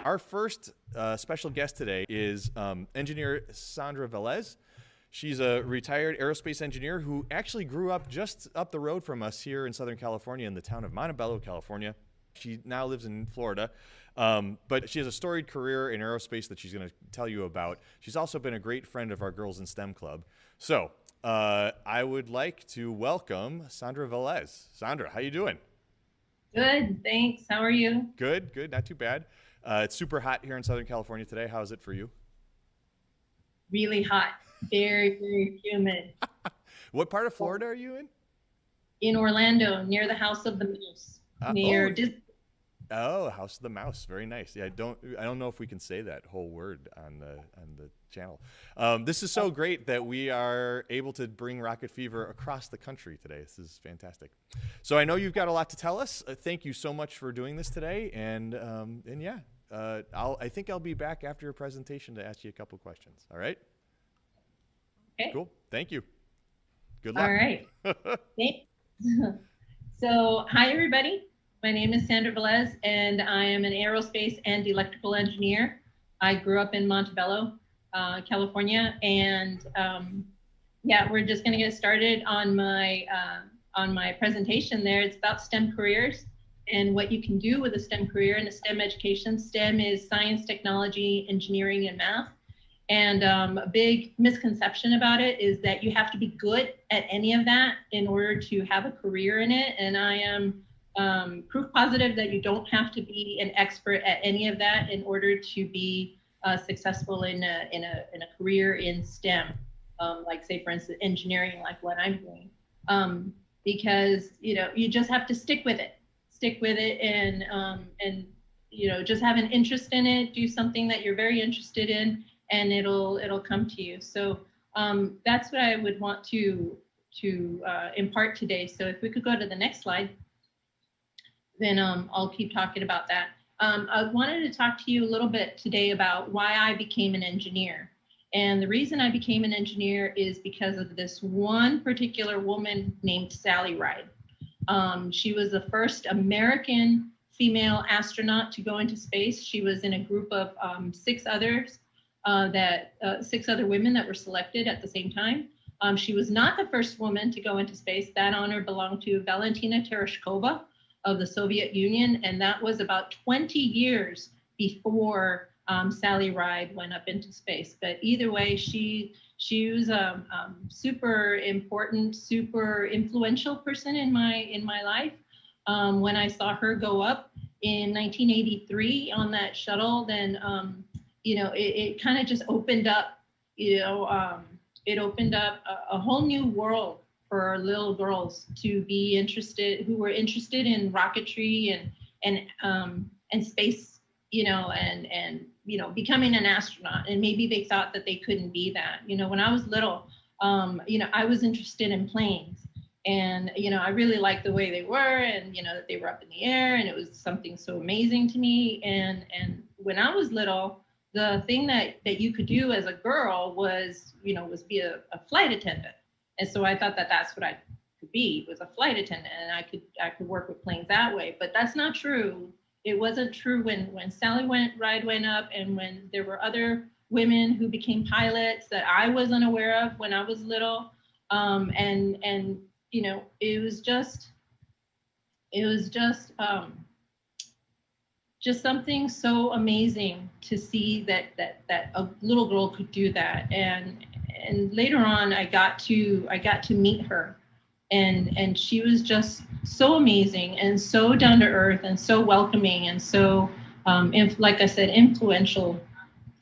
Our first special guest today is engineer Sandra Velez. She's a retired aerospace engineer who actually grew up just up the road from us here in Southern California in the town of Montebello, California. She now lives in Florida, but she has a storied career in aerospace that she's going to tell you about. She's also been a great friend of our Girls in STEM Club. So I would like to welcome Sandra Velez. Sandra, how you doing? Good, thanks. How are you? Good, good, not too bad. It's super hot here in Southern California today. How is it for you? Really hot, very, very humid. What part of Florida are you in? In Orlando, near the House of the Moose, near Disney. Oh, House of the Mouse, very nice. Yeah, I don't know if we can say that whole word on the channel. This is so great that we are able to bring Rocket Fever across the country today. This is fantastic. So I know you've got a lot to tell us. Thank you so much for doing this today, and yeah, I think I'll be back after your presentation to ask you a couple questions. All right? Okay. Cool. Thank you. Good luck. All right. Thanks. So, hi everybody. My name is Sandra Velez, and I am an aerospace and electrical engineer. I grew up in Montebello, California, and yeah, we're just going to get started on my presentation there. It's about STEM careers and what you can do with a STEM career and a STEM education. STEM is science, technology, engineering, and math. And a big misconception about it is that you have to be good at any of that in order to have a career in it. And I am proof positive that you don't have to be an expert at any of that in order to be successful in a career in STEM, like say for instance engineering, like what I'm doing, because you just have to stick with it, and just have an interest in it, do something that you're very interested in, and it'll come to you. So that's what I would want to impart today. So if we could go to the next slide, then I'll keep talking about that. I wanted to talk to you a little bit today about why I became an engineer. And the reason I became an engineer is because of this one particular woman named Sally Ride. She was the first American female astronaut to go into space. She was in a group of six other women that were selected at the same time. She was not the first woman to go into space. That honor belonged to Valentina Tereshkova of the Soviet Union, and that was about 20 years before Sally Ride went up into space. But either way, she was a super important, super influential person in my life. When I saw her go up in 1983 on that shuttle, then it kind of just opened up, it opened up a whole new world for little girls to be interested, who were interested in rocketry and space, and becoming an astronaut. And maybe they thought that they couldn't be that. When I was little, I was interested in planes, and I really liked the way they were, and that they were up in the air, and it was something so amazing to me. And when I was little, the thing that you could do as a girl was be a flight attendant. And so I thought that that's what I could be, was a flight attendant, and I could work with planes that way. But that's not true. It wasn't true when Sally Ride went up, and when there were other women who became pilots that I was unaware of when I was little. It was just something so amazing to see that a little girl could do that. And later on, I got to meet her, and she was just so amazing and so down to earth and so welcoming and so, like I said, influential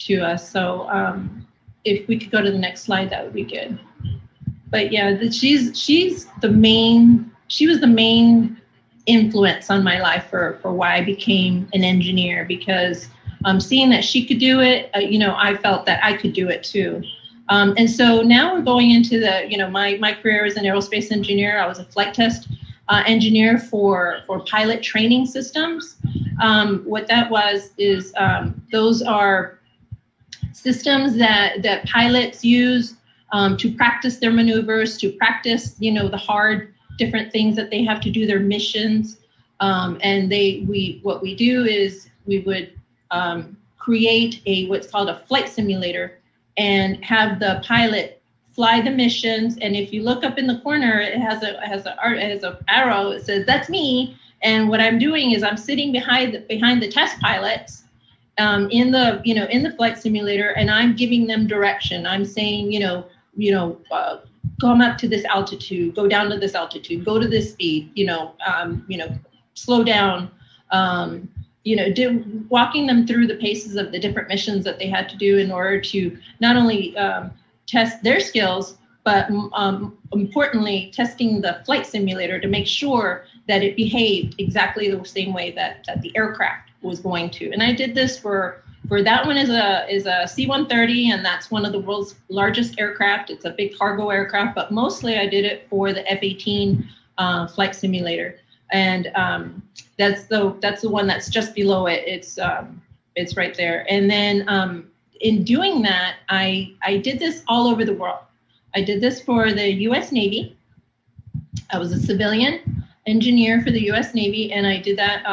to us. So if we could go to the next slide, that would be good. But yeah, she was the main influence on my life for why I became an engineer, because seeing that she could do it, I felt that I could do it too. And so now we're going into my career as an aerospace engineer. I was a flight test engineer for pilot training systems. What that was is those are systems that pilots use to practice their maneuvers, to practice the hard different things that they have to do, their missions. And what we do is we would create what's called a flight simulator and have the pilot fly the missions. And if you look up in the corner, it has a arrow. It says, "That's me." And what I'm doing is I'm sitting behind the test pilots in the flight simulator, and I'm giving them direction. I'm saying, come up to this altitude, go down to this altitude, go to this speed, slow down, walking them through the paces of the different missions that they had to do in order to not only test their skills, but importantly, testing the flight simulator to make sure that it behaved exactly the same way that the aircraft was going to. And I did this for that one is a C-130, and that's one of the world's largest aircraft. It's a big cargo aircraft, but mostly I did it for the F-18 flight simulator. And that's the one that's just below it. It's right there. And then in doing that, I did this all over the world. I did this for the U.S. Navy. I was a civilian engineer for the U.S. Navy, and I did that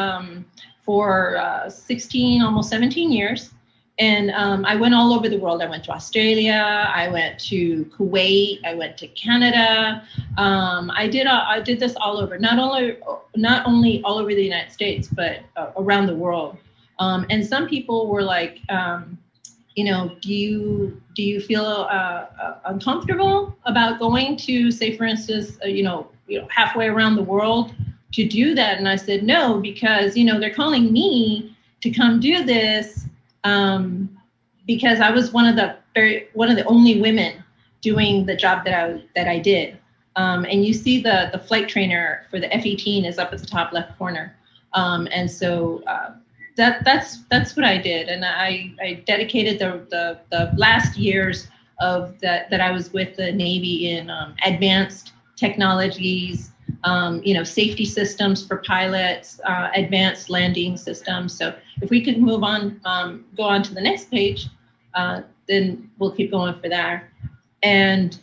for 16, almost 17 years. And I went all over the world. I went to Australia, I went to Kuwait, I went to Canada. I did this all over, not only all over the United States, but around the world. And some people were like, do you feel uncomfortable about going to, say, for instance, halfway around the world to do that? And I said, no, because, they're calling me to come do this because I was one of the only women doing the job that I did. And you see the flight trainer for the F-18 is up at the top left corner. And so that's what I did. And I dedicated the last years of that I was with the Navy in advanced technologies, safety systems for pilots, advanced landing systems. So if we could move on, go on to the next page, then we'll keep going for that. And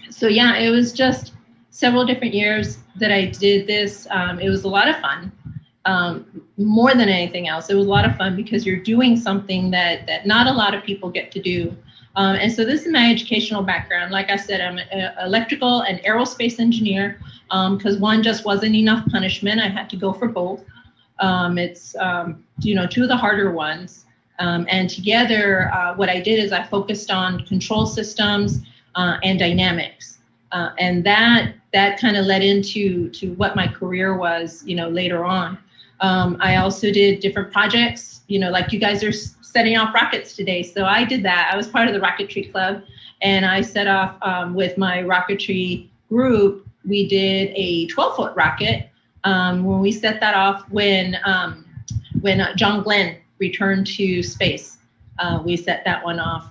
so yeah, it was just several different years that I did this. It was a lot of fun. More than anything else, it was a lot of fun because you're doing something that not a lot of people get to do. And so this is my educational background. Like I said, I'm an electrical and aerospace engineer because one just wasn't enough punishment. I had to go for both. It's, two of the harder ones. And together, what I did is I focused on control systems and dynamics. And that kind of led into what my career was, later on. I also did different projects, like you guys are setting off rockets today. So I did that. I was part of the rocketry club, and I set off with my rocketry group. We did a 12-foot rocket when we set that off when John Glenn returned to space. We set that one off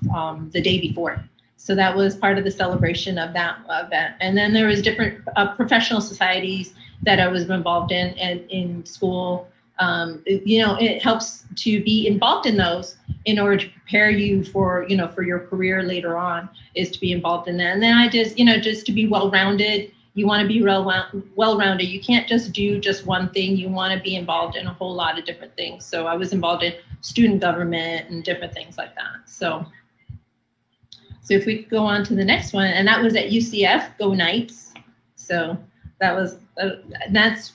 the day before. So that was part of the celebration of that event. And then there was different professional societies that I was involved in school. It helps to be involved in those in order to prepare you for your career later on, is to be involved in that. And then I just to be well-rounded. You want to be well-rounded. You can't just do just one thing. You want to be involved in a whole lot of different things. So I was involved in student government and different things like that. So if we go on to the next one, and that was at UCF, Go Knights. So that's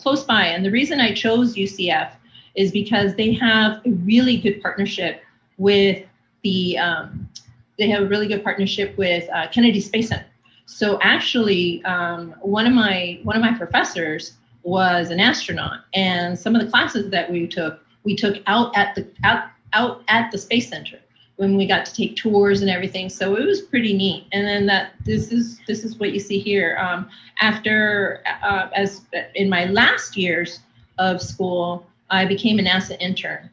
close by. And the reason I chose UCF is because they have a really good partnership with Kennedy Space Center. So actually, one of my professors was an astronaut, and some of the classes that we took out at the Space Center when we got to take tours and everything. So it was pretty neat. And then this is what you see here. As in my last years of school, I became a NASA intern,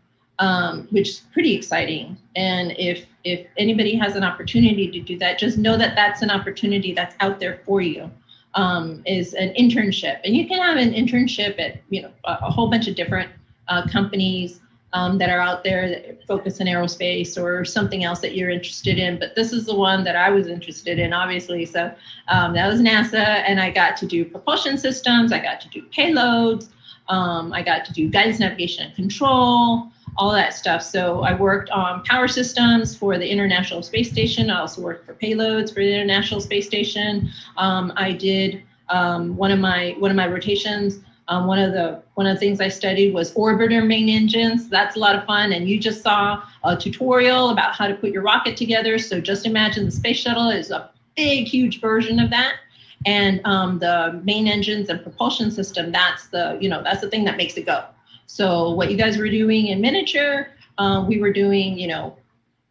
which is pretty exciting. And if anybody has an opportunity to do that, just know that that's an opportunity that's out there for you, is an internship. And you can have an internship at a whole bunch of different companies that are out there that focus on aerospace or something else that you're interested in. But this is the one that I was interested in, obviously. So that was NASA, and I got to do propulsion systems. I got to do payloads. I got to do guidance, navigation, and control, all that stuff. So I worked on power systems for the International Space Station. I also worked for payloads for the International Space Station. I did one of my rotations. One of the things I studied was orbiter main engines. That's a lot of fun. And you just saw a tutorial about how to put your rocket together. So just imagine the space shuttle is a big, huge version of that. And the main engines and propulsion system, that's the thing that makes it go. So what you guys were doing in miniature, we were doing,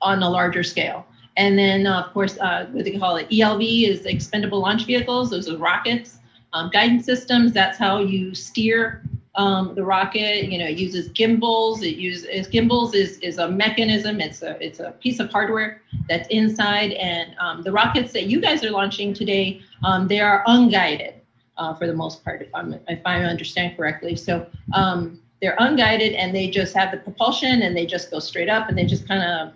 on a larger scale. And then, of course, what they call it, ELV is expendable launch vehicles. Those are rockets. Guidance systems, that's how you steer the rocket. It uses gimbals. Gimbals is a mechanism. It's a piece of hardware that's inside. And the rockets that you guys are launching today, they are unguided for the most part, if I understand correctly. So they're unguided, and they just have the propulsion, and they just go straight up, and they just kind of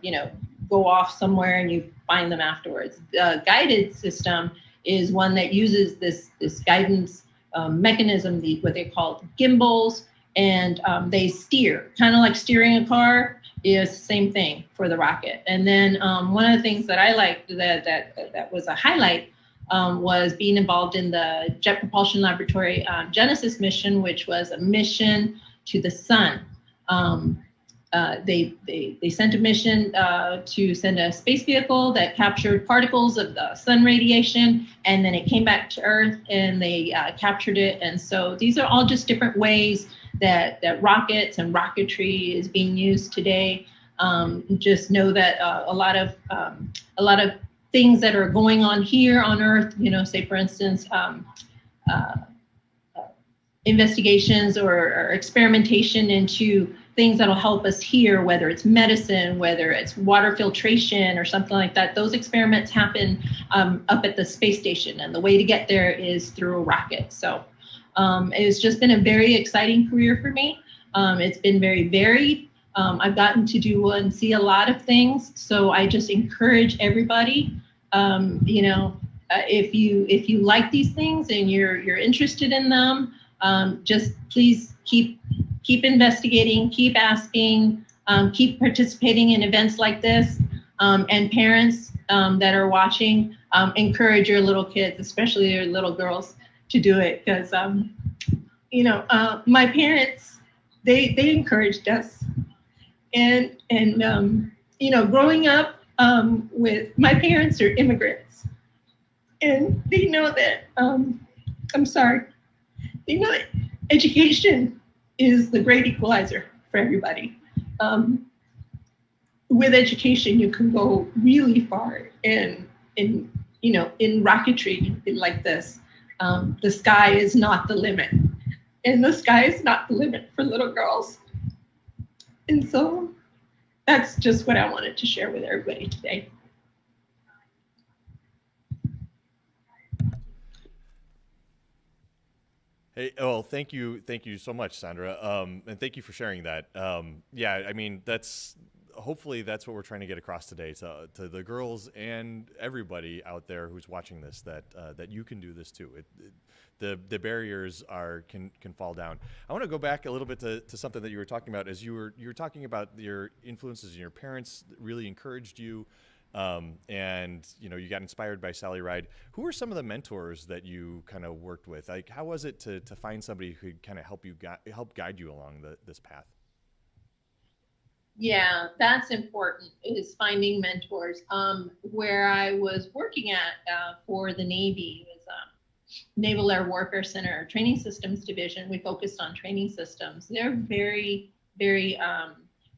go off somewhere, and you find them afterwards. The guided system is one that uses this guidance mechanism, what they call gimbals, and they steer, kind of like steering a car. Is the same thing for the rocket. And then one of the things that I liked that was a highlight was being involved in the Jet Propulsion Laboratory Genesis mission, which was a mission to the sun. They sent a mission to send a space vehicle that captured particles of the sun radiation, and then it came back to Earth, and they captured it. And so these are all just different ways that rockets and rocketry is being used today. Just know that a lot of things that are going on here on Earth, say for instance, investigations or experimentation into things that'll help us here, whether it's medicine, whether it's water filtration or something like that. Those experiments happen up at the space station, and the way to get there is through a rocket. So it's just been a very exciting career for me. It's been very varied. I've gotten to do and see a lot of things. So I just encourage everybody, if you like these things and you're interested in them, just please keep investigating, keep asking, keep participating in events like this. And parents that are watching, encourage your little kids, especially your little girls, to do it, because my parents, they encouraged us, and growing up with my parents are immigrants, and they know that they know that education is the great equalizer for everybody. With education, you can go really far, and in rocketry like this. The sky is not the limit, and the sky is not the limit for little girls. And so that's just what I wanted to share with everybody today. Hey, well, thank you so much, Sandra, and thank you for sharing that. Yeah, I mean, hopefully that's what we're trying to get across today to the girls and everybody out there who's watching this, that you can do this too. The barriers can fall down. I want to go back a little bit to something that you were talking about, as you were talking about your influences, and your parents really encouraged you. And you got inspired by Sally Ride. Who were some of the mentors that you kind of worked with? Like, how was it to find somebody who could kind of help guide you along this path? Yeah, that's important, is finding mentors. Where I was working at for the Navy was Naval Air Warfare Center Training Systems Division. We focused on training systems. They're very, very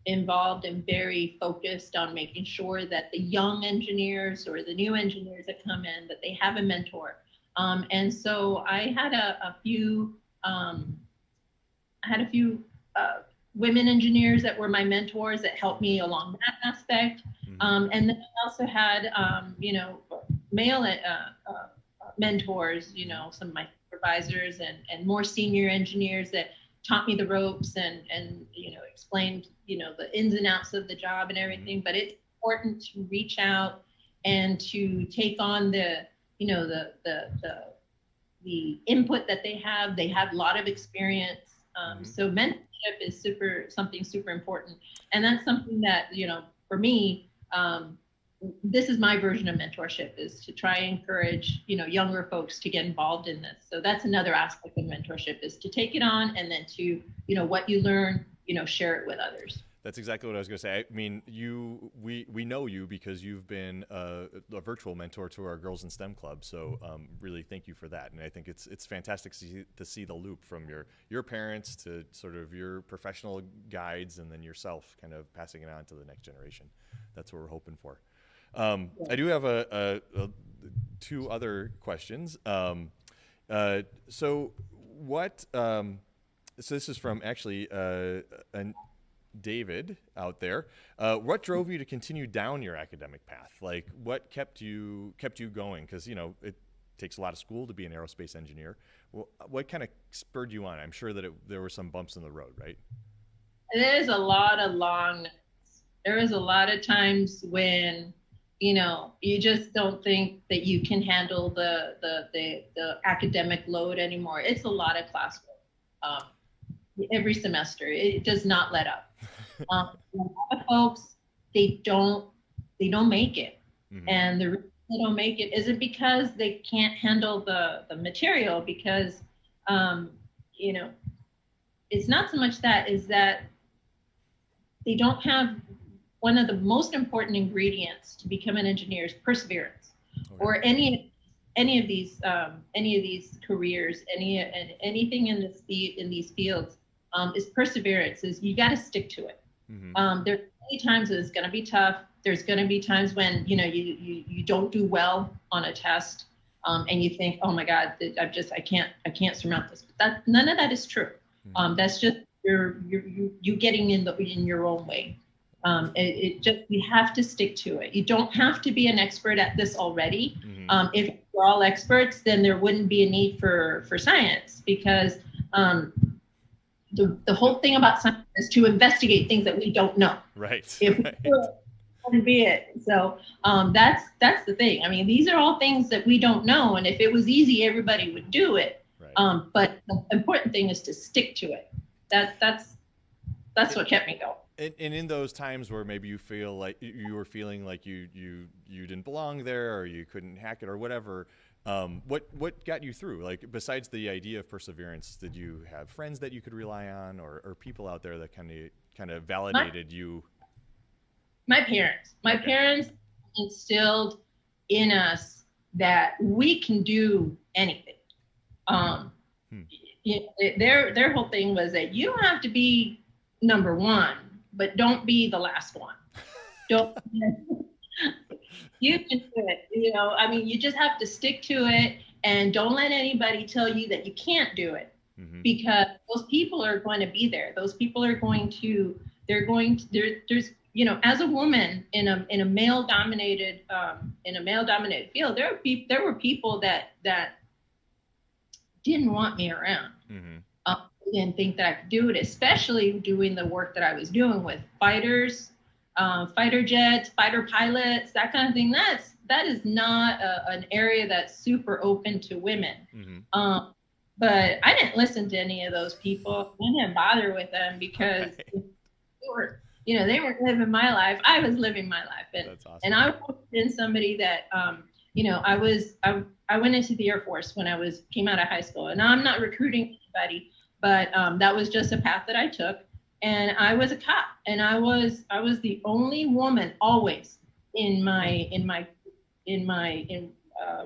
involved and very focused on making sure that the young engineers or the new engineers that come in, that they have a mentor. And so I had a few women engineers that were my mentors that helped me along that aspect. And then I also had, male mentors, some of my supervisors and more senior engineers that taught me the ropes and explained, the ins and outs of the job and everything. But it's important to reach out and to take on the input that they have. They have a lot of experience. So mentorship is something super important. And that's something that, for me, this is my version of mentorship, is to try and encourage, younger folks to get involved in this. So that's another aspect of mentorship, is to take it on, and then to, what you learn, share it with others. That's exactly what I was going to say. I mean, we know you because you've been a virtual mentor to our Girls in STEM Club. So really thank you for that. And I think it's fantastic to see the loop from your parents to sort of your professional guides, and then yourself kind of passing it on to the next generation. That's what we're hoping for. I do have two other questions. So this is from actually David out there. What drove you to continue down your academic path? Like, what kept you going? Because it takes a lot of school to be an aerospace engineer. What kind of spurred you on? I'm sure that there were some bumps in the road, right? There's a lot of long nights. There was a lot of times when you just don't think that you can handle the academic load anymore. It's a lot of classwork every semester. It does not let up. A lot of folks, they don't make it. Mm-hmm. And the reason they don't make it isn't because they can't handle the material, because it's not so much that, is that they don't have one of the most important ingredients to become an engineer, is perseverance. Okay. Or any of these careers, anything in these fields, is perseverance. Is you got to stick to it. Mm-hmm. There's many times that it's going to be tough. There's going to be times when you don't do well on a test, and you think, oh my God, I can't surmount this. But none of that is true. Mm-hmm. That's just you getting in your own way. You have to stick to it. You don't have to be an expert at this already. Mm-hmm. If we're all experts, then there wouldn't be a need for science, because the whole thing about science is to investigate things that we don't know. Right. If we do it, that would be it. So that's the thing. I mean, these are all things that we don't know, and if it was easy, everybody would do it. Right. But the important thing is to stick to it. That's what kept me going. And in those times where maybe you feel like you were feeling like you didn't belong there, or you couldn't hack it, or whatever, what got you through? Like, besides the idea of perseverance, did you have friends that you could rely on, or people out there that kind of validated you? My parents instilled in us that we can do anything. Their whole thing was that you don't have to be number one, but don't be the last one. You can do it. I mean, you just have to stick to it, and don't let anybody tell you that you can't do it. Mm-hmm. Because those people are going to be there. Those people are going to, there's, as a woman in a male dominated field, there were people that didn't want me around. Mm-hmm. Didn't think that I could do it, especially doing the work that I was doing with fighters, fighter jets, fighter pilots, that kind of thing. That is not an area that's super open to women. Mm-hmm. But I didn't listen to any of those people. I didn't bother with them, because they weren't living my life. I was living my life, and that's awesome. And I was in somebody that I went into the Air Force when I came out of high school, and I'm not recruiting anybody. But that was just a path that I took, and I was a cop, and I was the only woman always in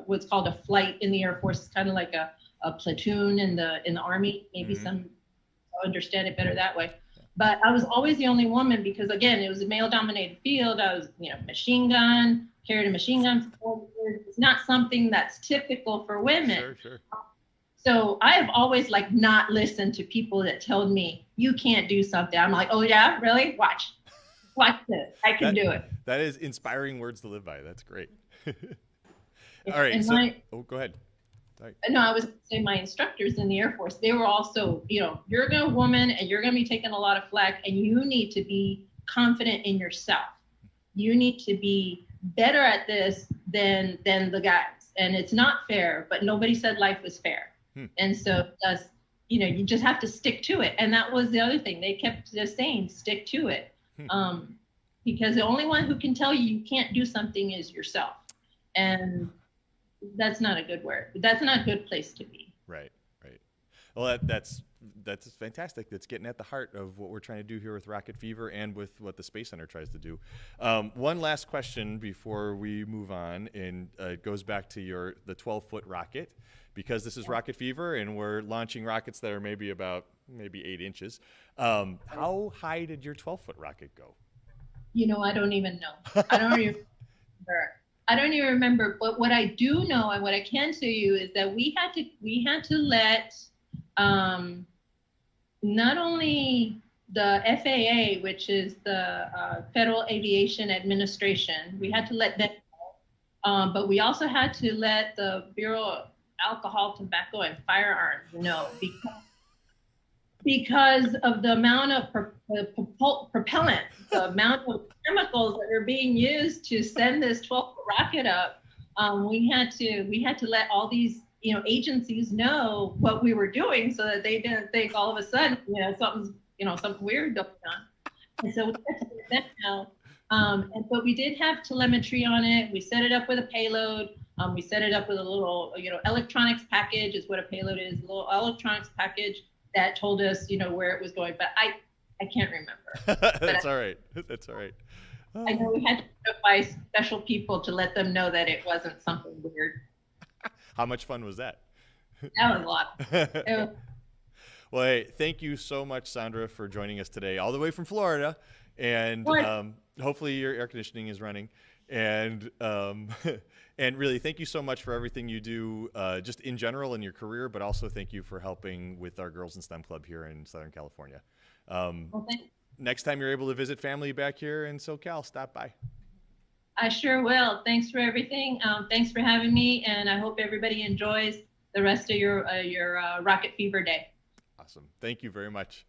what's called a flight in the Air Force. It's kind of like a platoon in the Army. Maybe mm-hmm. Some understand it better that way. But I was always the only woman, because again, it was a male-dominated field. I was, machine gun, carried a machine gun for 4 years. It's not something that's typical for women. Sure. So I have always not listened to people that told me you can't do something. I'm like, oh yeah, really? Watch this. I can do it. That is inspiring words to live by. That's great. All right. Go ahead. Sorry. No, I was saying my instructors in the Air Force, they were also, you're a woman and you're going to be taking a lot of flack, and you need to be confident in yourself. You need to be better at this than the guys. And it's not fair, but nobody said life was fair. And so you just have to stick to it. And that was the other thing. They kept just saying, stick to it. Because the only one who can tell you can't do something is yourself. And that's not a good word. That's not a good place to be. Right. Well, that's fantastic. That's getting at the heart of what we're trying to do here with Rocket Fever and with what the Space Center tries to do. One last question before we move on, and it goes back to the 12-foot rocket, because this is Rocket Fever and we're launching rockets that are maybe 8 inches. How high did your 12-foot rocket go? I don't even know. I don't even remember. I don't even remember. But what I do know and what I can tell you is that we had to let not only the FAA, which is the Federal Aviation Administration, we had to let them know, but we also had to let the Bureau of Alcohol, Tobacco, and Firearms know, because of the amount of propellant, the amount of chemicals that were being used to send this 12-foot rocket up. We had to let all these agencies know what we were doing, so that they didn't think all of a sudden something weird going on. And so we had to do that now. But we did have telemetry on it. We set it up with a payload. We set it up with a little electronics package is what a payload is, a little electronics package that told us where it was going. But I can't remember. That's all right. I know we had to notify special people to let them know that it wasn't something weird. How much fun was that? That was a lot. Well, hey, thank you so much, Sandra, for joining us today, all the way from Florida. And hopefully your air conditioning is running. And and really, thank you so much for everything you do, just in general in your career, but also thank you for helping with our Girls in STEM Club here in Southern California. Next time you're able to visit family back here in SoCal, stop by. I sure will. Thanks for everything. Thanks for having me, and I hope everybody enjoys the rest of your Rocket Fever day. Awesome. Thank you very much.